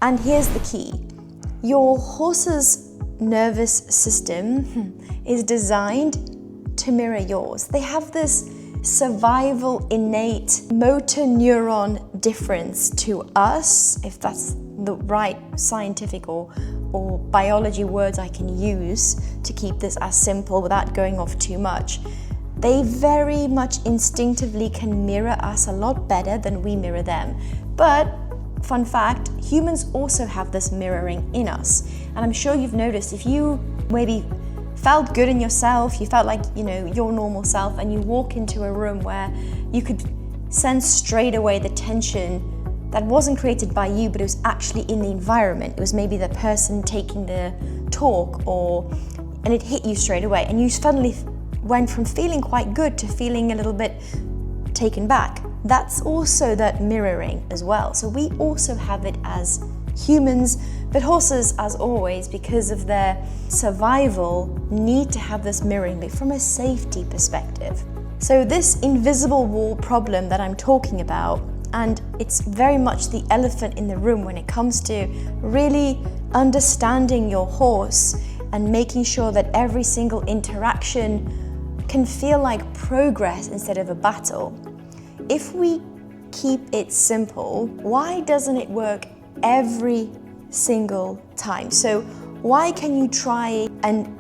And here's the key. Your horse's nervous system is designed to mirror yours. They have this survival innate motor neuron difference to us, if that's the right scientific or biology words I can use to keep this as simple without going off too much. They very much instinctively can mirror us a lot better than we mirror them. But fun fact, humans also have this mirroring in us. And I'm sure you've noticed, if you maybe felt good in yourself, you felt like, your normal self, and you walk into a room where you could sense straight away the tension that wasn't created by you, but it was actually in the environment. It was maybe the person taking the talk, and it hit you straight away. And you suddenly went from feeling quite good to feeling a little bit taken back. That's also that mirroring as well. So we also have it as humans, but horses, as always, because of their survival, need to have this mirroring, but from a safety perspective. So this invisible wall problem that I'm talking about, and it's very much the elephant in the room when it comes to really understanding your horse and making sure that every single interaction can feel like progress instead of a battle. If we keep it simple, why doesn't it work every single time? So why can you try and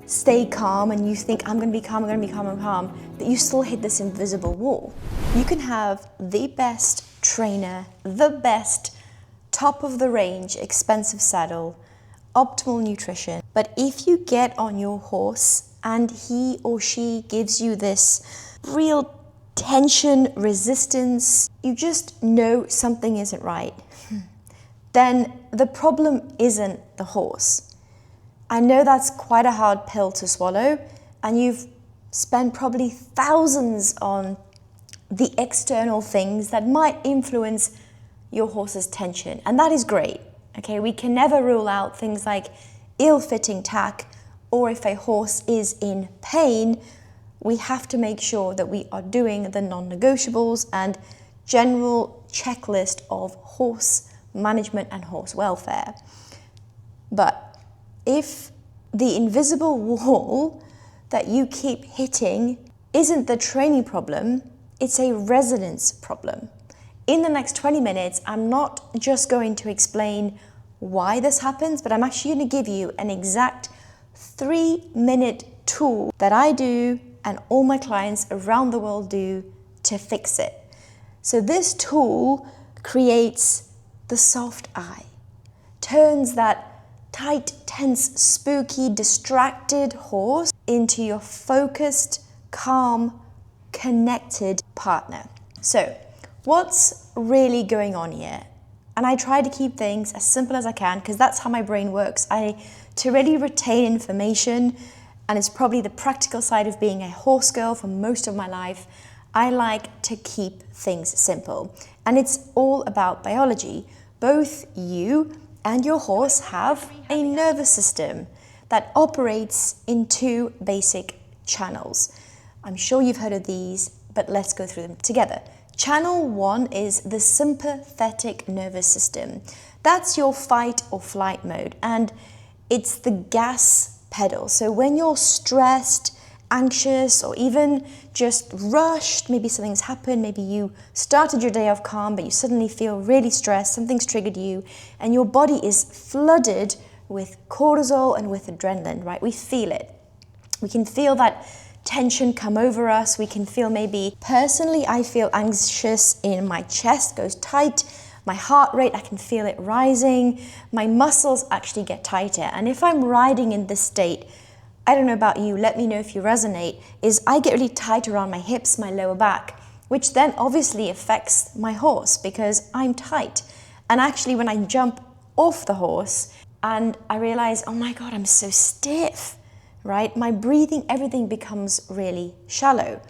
stay calm, and you think, I'm gonna be calm, I'm calm, but you still hit this invisible wall? You can have the best trainer, the best top of the range, expensive saddle, optimal nutrition, but if you get on your horse and he or she gives you this real tension, resistance, you just know something isn't right, then the problem isn't the horse. I know that's quite a hard pill to swallow, and you've spent probably thousands on the external things that might influence your horse's tension, and that is great. Okay, we can never rule out things like ill-fitting tack, or if a horse is in pain, we have to make sure that we are doing the non-negotiables and general checklist of horse management and horse welfare. But if the invisible wall that you keep hitting isn't the training problem, it's a resonance problem. In the next 20 minutes, I'm not just going to explain why this happens, but I'm actually going to give you an exact 3-minute tool that I do and all my clients around the world do to fix it. So this tool creates the soft eye, turns that tight, tense, spooky, distracted horse into your focused, calm, connected partner. So what's really going on here? And I try to keep things as simple as I can, because that's how my brain works. To really retain information, and it's probably the practical side of being a horse girl for most of my life, I like to keep things simple. And it's all about biology. Both you and your horse have a nervous system that operates in 2 basic channels. I'm sure you've heard of these, but let's go through them together. Channel 1 is the sympathetic nervous system. That's your fight or flight mode, and it's the gas pedal. So when you're stressed, anxious, or even just rushed, maybe something's happened, maybe you started your day off calm, but you suddenly feel really stressed, something's triggered you, and your body is flooded with cortisol and with adrenaline, right? We feel it. We can feel that tension come over us. We can feel personally, I feel anxious in my chest, goes tight, my heart rate, I can feel it rising, my muscles actually get tighter. And if I'm riding in this state, I don't know about you, let me know if you resonate, is I get really tight around my hips, my lower back, which then obviously affects my horse because I'm tight. And actually when I jump off the horse and I realize, oh my God, I'm so stiff, right? My breathing, everything becomes really shallow.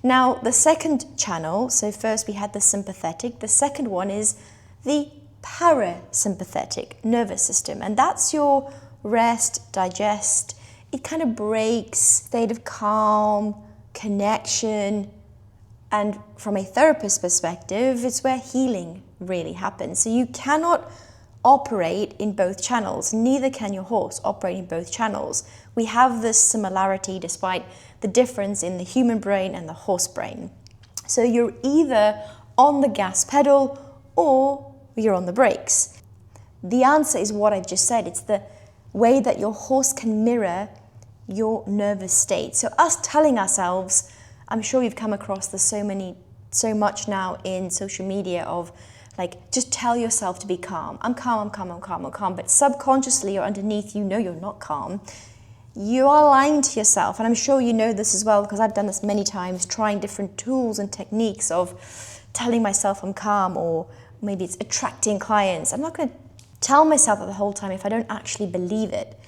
Now, the second channel, so first we had the sympathetic, the second one is the parasympathetic nervous system, and that's your rest, digest, it kind of breaks, state of calm, connection, and from a therapist perspective, it's where healing really happen. So you cannot operate in both channels. Neither can your horse operate in both channels. We have this similarity despite the difference in the human brain and the horse brain. So you're either on the gas pedal or you're on the brakes. The answer is what I've just said. It's the way that your horse can mirror your nervous state. So us telling ourselves, I'm sure you've come across this so much now in social media of like, just tell yourself to be calm. I'm calm, I'm calm, I'm calm, I'm calm. But subconsciously or underneath, you know you're not calm. You are lying to yourself. And I'm sure you know this as well, because I've done this many times, trying different tools and techniques of telling myself I'm calm, or maybe it's attracting clients. I'm not going to tell myself that the whole time if I don't actually believe it.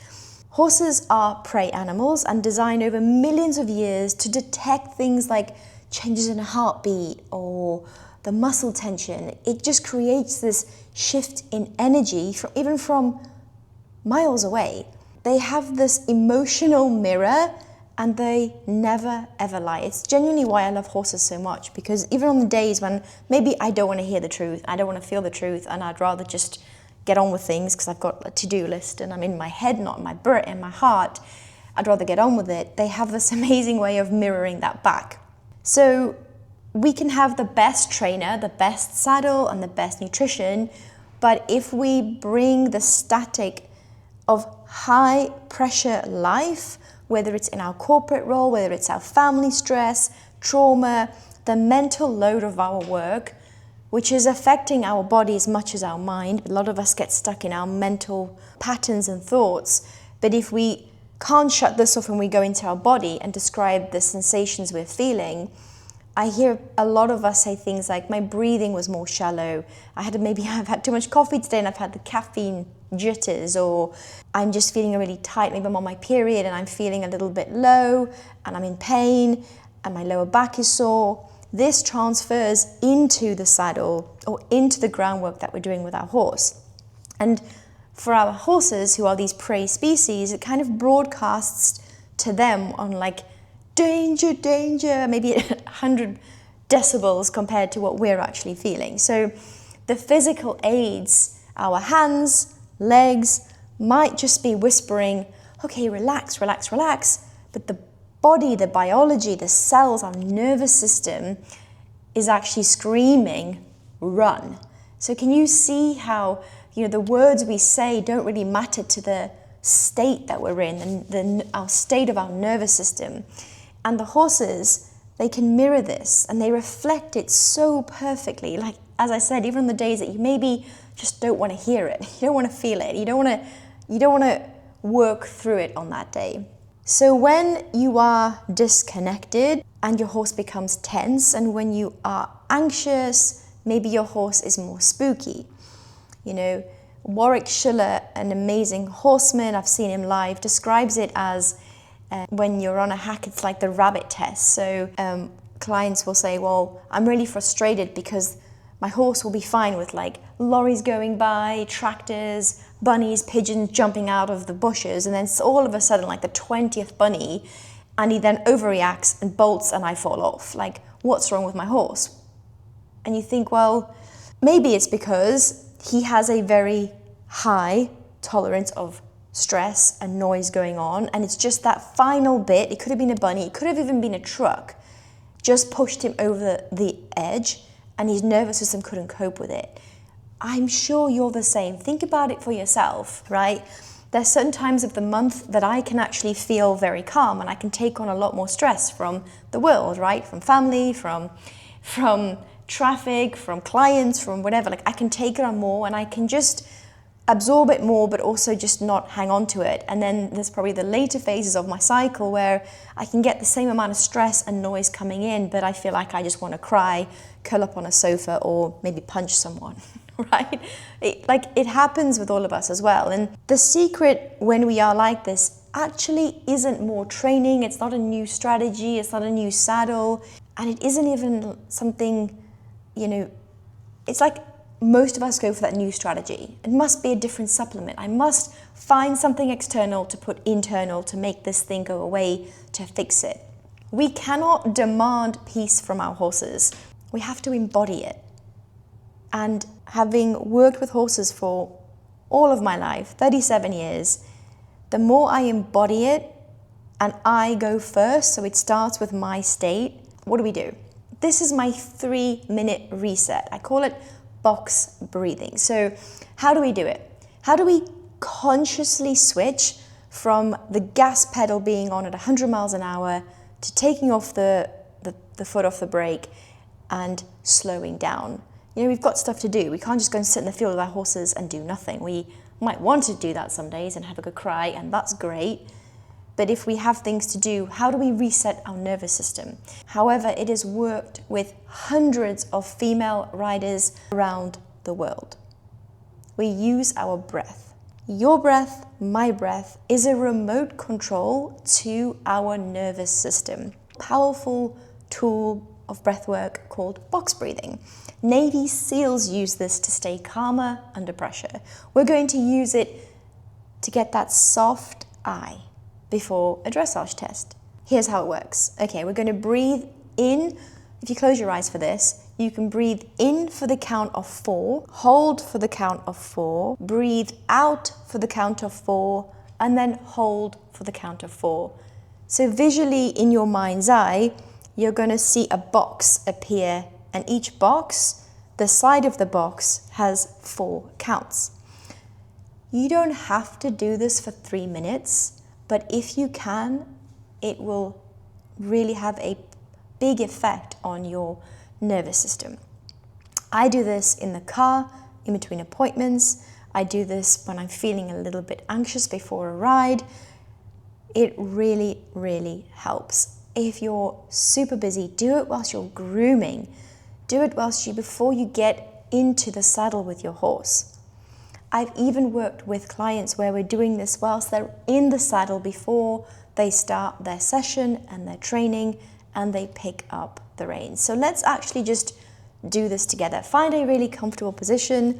Horses are prey animals and designed over millions of years to detect things like changes in a heartbeat or the muscle tension. It just creates this shift in energy even from miles away. They have this emotional mirror and they never ever lie. It's genuinely why I love horses so much, because even on the days when maybe I don't want to hear the truth, I don't want to feel the truth, and I'd rather just get on with things because I've got a to-do list and I'm in my head, not in my heart, I'd rather get on with it. They have this amazing way of mirroring that back. So we can have the best trainer, the best saddle and the best nutrition, but if we bring the static of high pressure life, whether it's in our corporate role, whether it's our family stress, trauma, the mental load of our work, which is affecting our body as much as our mind. A lot of us get stuck in our mental patterns and thoughts. But if we can't shut this off when we go into our body and describe the sensations we're feeling, I hear a lot of us say things like, my breathing was more shallow. I've had too much coffee today and I've had the caffeine jitters, or I'm just feeling really tight. Maybe I'm on my period and I'm feeling a little bit low and I'm in pain and my lower back is sore. This transfers into the saddle or into the groundwork that we're doing with our horse. And for our horses, who are these prey species, it kind of broadcasts to them on like, danger, danger, maybe 100 decibels compared to what we're actually feeling. So the physical aids, our hands, legs, might just be whispering, okay, relax, relax, relax. But the body, the biology, the cells, our nervous system is actually screaming, run. So can you see how, the words we say don't really matter to the state that we're in and our state of our nervous system. And the horses, they can mirror this and they reflect it so perfectly. Like, as I said, even on the days that you maybe just don't want to hear it, you don't want to feel it, you don't want to work through it on that day. So when you are disconnected and your horse becomes tense, and when you are anxious, maybe your horse is more spooky. Warwick Schiller, an amazing horseman, I've seen him live, describes it as when you're on a hack, it's like the rabbit test. So clients will say, well, I'm really frustrated because my horse will be fine with like lorries going by, tractors, bunnies, pigeons jumping out of the bushes, and then all of a sudden, like the 20th bunny, and he then overreacts and bolts and I fall off. Like, what's wrong with my horse? And you think, well, maybe it's because he has a very high tolerance of stress and noise going on, and it's just that final bit, it could have been a bunny, it could have even been a truck, just pushed him over the edge and his nervous system couldn't cope with it. I'm sure you're the same. Think about it for yourself, right? There's certain times of the month that I can actually feel very calm and I can take on a lot more stress from the world, right? From family, from traffic, from clients, from whatever. Like, I can take it on more and I can just absorb it more, but also just not hang on to it. And then there's probably the later phases of my cycle where I can get the same amount of stress and noise coming in, but I feel like I just want to cry, curl up on a sofa, or maybe punch someone, right? It happens with all of us as well. And the secret when we are like this actually isn't more training, it's not a new strategy, it's not a new saddle, and it isn't even something, it's like most of us go for that new strategy. It must be a different supplement. I must find something external to put internal to make this thing go away, to fix it. We cannot demand peace from our horses. We have to embody it. And having worked with horses for all of my life, 37 years, the more I embody it and I go first, so it starts with my state, what do? This is my 3-minute reset. I call it box breathing. So how do we do it? How do we consciously switch from the gas pedal being on at 100 miles an hour to taking off the foot off the brake and slowing down? You know, we've got stuff to do. We can't just go and sit in the field with our horses and do nothing. We might want to do that some days and have a good cry, and that's great. But if we have things to do, how do we reset our nervous system? However, it has worked with hundreds of female riders around the world. We use our breath. Your breath, my breath, is a remote control to our nervous system. Powerful tool of breath work called box breathing. Navy SEALs use this to stay calmer under pressure. We're going to use it to get that soft eye before a dressage test. Here's how it works. Okay, we're going to breathe in. If you close your eyes for this, you can breathe in for the count of 4, hold for the count of 4, breathe out for the count of 4, and then hold for the count of 4. So visually in your mind's eye, you're going to see a box appear, and each box, the side of the box, has 4 counts. You don't have to do this for 3 minutes, but if you can, it will really have a big effect on your nervous system. I do this in the car, in between appointments. I do this when I'm feeling a little bit anxious before a ride. It really, really helps. If you're super busy, do it whilst you're grooming. Do it before you get into the saddle with your horse. I've even worked with clients where we're doing this whilst they're in the saddle before they start their session and their training and they pick up the reins. So let's actually just do this together. Find a really comfortable position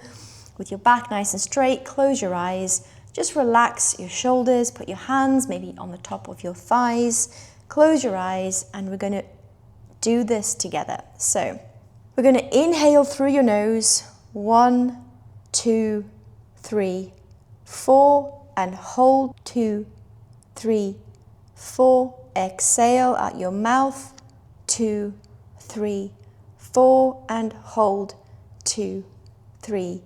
with your back nice and straight. Close your eyes. Just relax your shoulders. Put your hands maybe on the top of your thighs. Close your eyes, and we're going to do this together. So we're going to inhale through your nose. 1, 2, 3, 4, and hold. 2, 3, 4. Exhale at your mouth. 2, 3, 4, and hold. 2, 3,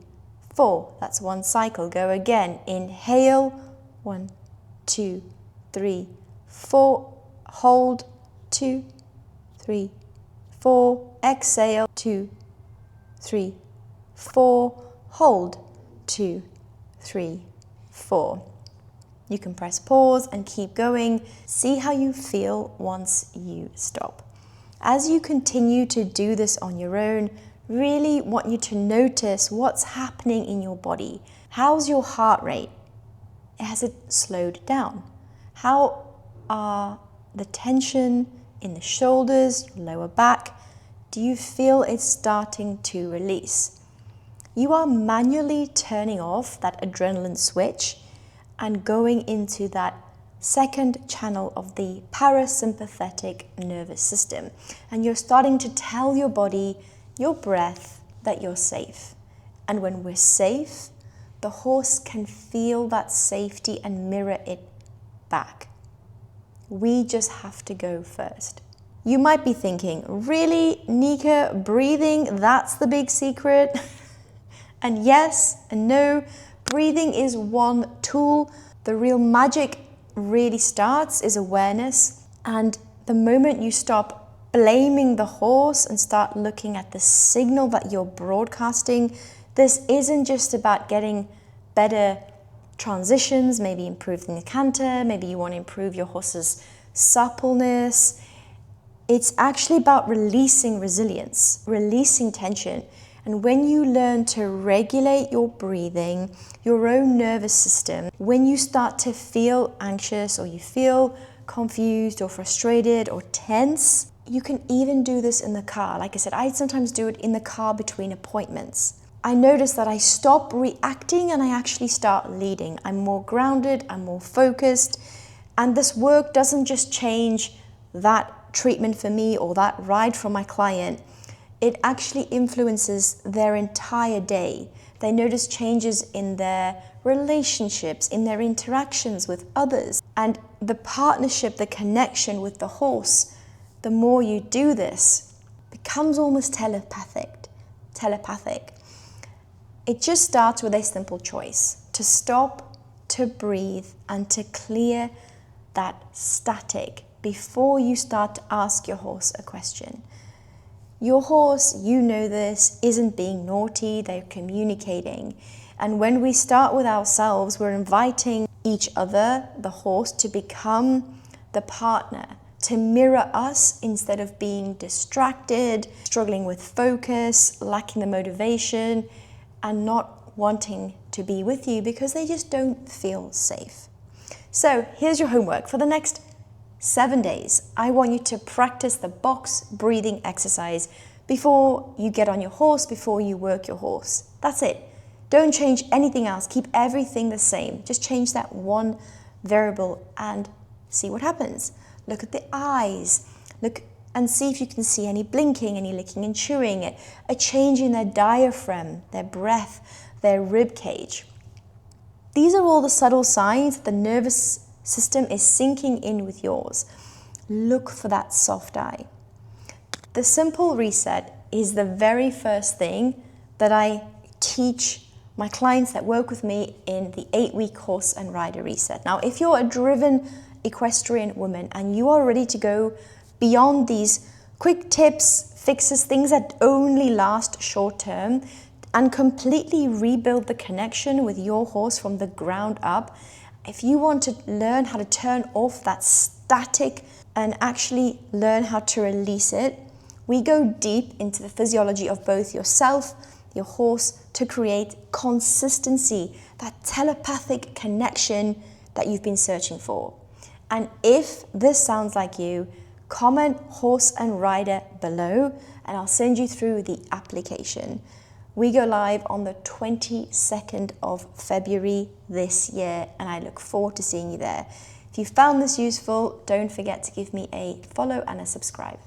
4. That's one cycle. Go again. Inhale. 1, 2, 3, 4. Hold. 2, 3, 4. Exhale. 2, 3, 4. Hold. 2, 3, 4. You can press pause and keep going. See how you feel once you stop. As you continue to do this on your own, really want you to notice what's happening in your body. How's your heart rate? Has it slowed down? How are the tension in the shoulders, your lower back? Do you feel it's starting to release? You are manually turning off that adrenaline switch and going into that second channel of the parasympathetic nervous system. And you're starting to tell your body, your breath, that you're safe. And when we're safe, the horse can feel that safety and mirror it back. We just have to go first. You might be thinking, really, Nika, breathing, that's the big secret? And yes and no, breathing is one tool. The real magic really starts is awareness. And the moment you stop blaming the horse and start looking at the signal that you're broadcasting, this isn't just about getting better transitions, maybe improving the canter, maybe you want to improve your horse's suppleness. It's actually about releasing resilience, releasing tension. And when you learn to regulate your breathing, your own nervous system, when you start to feel anxious or you feel confused or frustrated or tense, you can even do this in the car. Like I said, I sometimes do it in the car between appointments. I notice that I stop reacting and I actually start leading. I'm more grounded, I'm more focused, and this work doesn't just change that treatment for me or that ride for my client. it actually influences their entire day. They notice changes in their relationships, in their interactions with others. And the partnership, the connection with the horse, the more you do this, becomes almost telepathic. It just starts with a simple choice: to stop, to breathe, and to clear that static before you start to ask your horse a question. Your horse, you know this, isn't being naughty, they're communicating. And when we start with ourselves, we're inviting each other, the horse, to become the partner, to mirror us instead of being distracted, struggling with focus, lacking the motivation, and not wanting to be with you because they just don't feel safe. So here's your homework. For the next 7 days, I want you to practice the box breathing exercise before you get on your horse, before you work your horse. That's it. Don't change anything else. Keep everything the same. Just change that one variable and see what happens. Look at the eyes. Look and see if you can see any blinking, any licking and chewing, a change in their diaphragm, their breath, their rib cage. These are all the subtle signs that the nervous system is syncing in with yours. Look for that soft eye. The simple reset is the very first thing that I teach my clients that work with me in the 8-week horse and rider reset. Now, if you're a driven equestrian woman and you are ready to go beyond these quick tips, fixes, things that only last short term, and completely rebuild the connection with your horse from the ground up, if you want to learn how to turn off that static and actually learn how to release it, we go deep into the physiology of both yourself, your horse, to create consistency, that telepathic connection that you've been searching for. And if this sounds like you, comment horse and rider below and I'll send you through the application. We go live on the 22nd of February this year and I look forward to seeing you there. If you found this useful, don't forget to give me a follow and a subscribe.